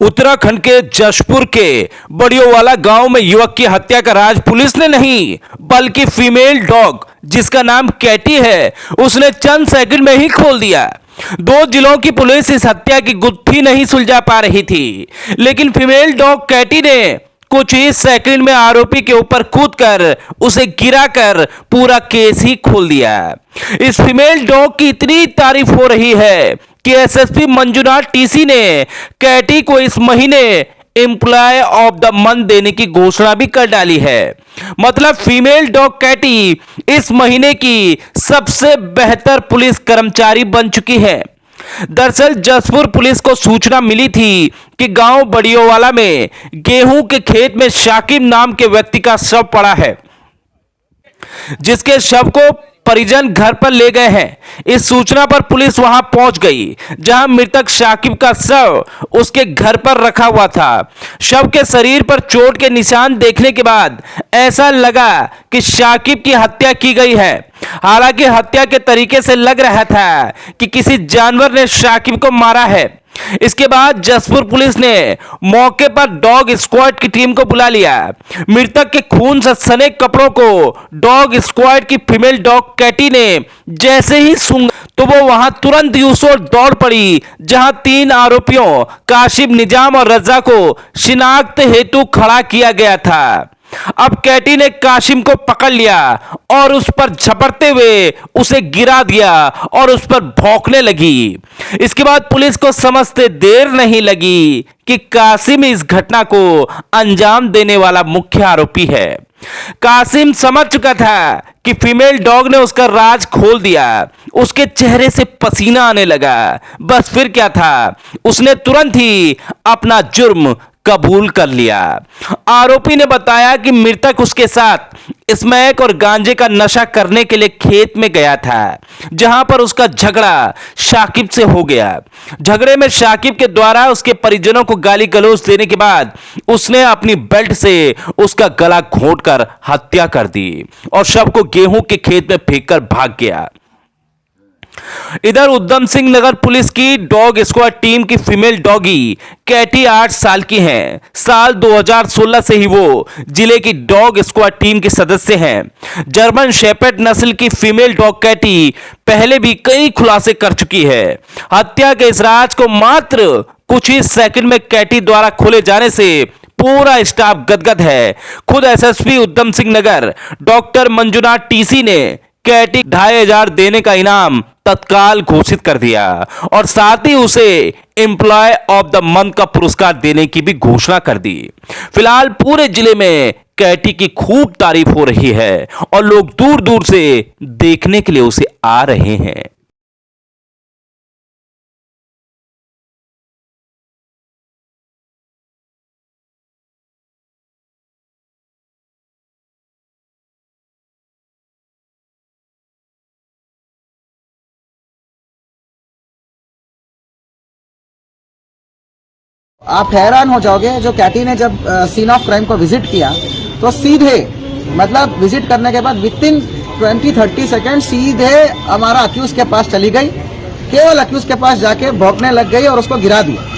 उत्तराखंड के जशपुर के बड़ियोवाला गांव में युवक की हत्या का राज पुलिस ने नहीं बल्कि फीमेल डॉग जिसका नाम कैटी है उसने चंद सेकंड में ही खोल दिया। 2 जिलों की पुलिस इस हत्या की गुत्थी नहीं सुलझा पा रही थी, लेकिन फीमेल डॉग कैटी ने कुछ ही सेकंड में आरोपी के ऊपर कूदकर उसे गिराकर पूरा केस ही खोल दिया। इस फीमेल डॉग की इतनी तारीफ हो रही है कि एसएसपी मंजुनाथ टीसी ने कैटी को इस महीने एम्प्लॉय ऑफ द मंथ देने की घोषणा भी कर डाली है। मतलब फीमेल डॉग कैटी इस महीने की सबसे बेहतर पुलिस कर्मचारी बन चुकी है। दरअसल जसपुर पुलिस को सूचना मिली थी कि गांव बड़ियोवाला में गेहूं के खेत में शाकिब नाम के व्यक्ति का शव पड़ा है, जिसके शव को परिजन घर पर ले गए हैं। इस सूचना पर पुलिस वहां पहुंच गई, जहां मृतक शाकिब का शव उसके घर पर रखा हुआ था। शव के शरीर पर चोट के निशान देखने के बाद ऐसा लगा कि शाकिब की हत्या की गई है। हालांकि हत्या के तरीके से लग रहा था कि किसी जानवर ने शाकिब को मारा है। इसके बाद जसपुर पुलिस ने मौके पर डॉग स्क्वाड की टीम को बुला लिया। मृतक के खून से सने कपड़ों को डॉग स्क्वाड की फीमेल डॉग कैटी ने जैसे ही सूंघा तो वो वहां तुरंत यूं ओर दौड़ पड़ी, जहां 3 आरोपियों काशिम, निजाम और रजा को शिनाख्त हेतु खड़ा किया गया था। अब कैटी ने काशिम को पकड़ लिया और उस पर झपटते हुए उसे गिरा दिया और उस पर भौंकने लगी। इसके बाद पुलिस को समझते देर नहीं लगी कि कासिम इस घटना को अंजाम देने वाला मुख्य आरोपी है। कासिम समझ चुका था कि फीमेल डॉग ने उसका राज खोल दिया। उसके चेहरे से पसीना आने लगा। बस फिर क्या था, उसने तुरंत ही अपना जुर्म कबूल कर लिया। आरोपी ने बताया कि मृतक उसके साथ स्मैक और गांजे का नशा करने के लिए खेत में गया था, जहां पर उसका झगड़ा शाकिब से हो गया। झगड़े में शाकिब के द्वारा उसके परिजनों को गाली गलौज देने के बाद उसने अपनी बेल्ट से उसका गला घोंटकर हत्या कर दी और शव को गेहूं के खेत में फेंककर भाग गया। इधर उधम सिंह नगर पुलिस की डॉग स्क्वाड टीम की फीमेल डॉगी कैटी 8 साल की हैं। साल 2016 से ही वो जिले की डॉग स्क्वाड टीम के सदस्य हैं। जर्मन शेपर्ड नस्ल की फीमेल डॉग कैटी पहले भी कई खुलासे कर चुकी है। हत्या के इस राज को मात्र कुछ ही सेकंड में कैटी द्वारा खोले जाने से पूरा स्टाफ गदगद है। खुद SSP Udham Singh Nagar doctor Manjunath TC ने कैटी 2500 देने का इनाम तत्काल घोषित कर दिया और साथ ही उसे एम्प्लॉय ऑफ द मंथ का पुरस्कार देने की भी घोषणा कर दी। फिलहाल पूरे जिले में कैटी की खूब तारीफ हो रही है और लोग दूर दूर से देखने के लिए उसे आ रहे हैं। आप हैरान हो जाओगे। जो कैटी ने जब सीन ऑफ क्राइम को विजिट किया तो सीधे मतलब विजिट करने के बाद विथिन 20-30 सेकेंड सीधे हमारा अक्यूज के पास चली गई। केवल अक्यूज के पास जाके भौंकने लग गई और उसको गिरा दिया।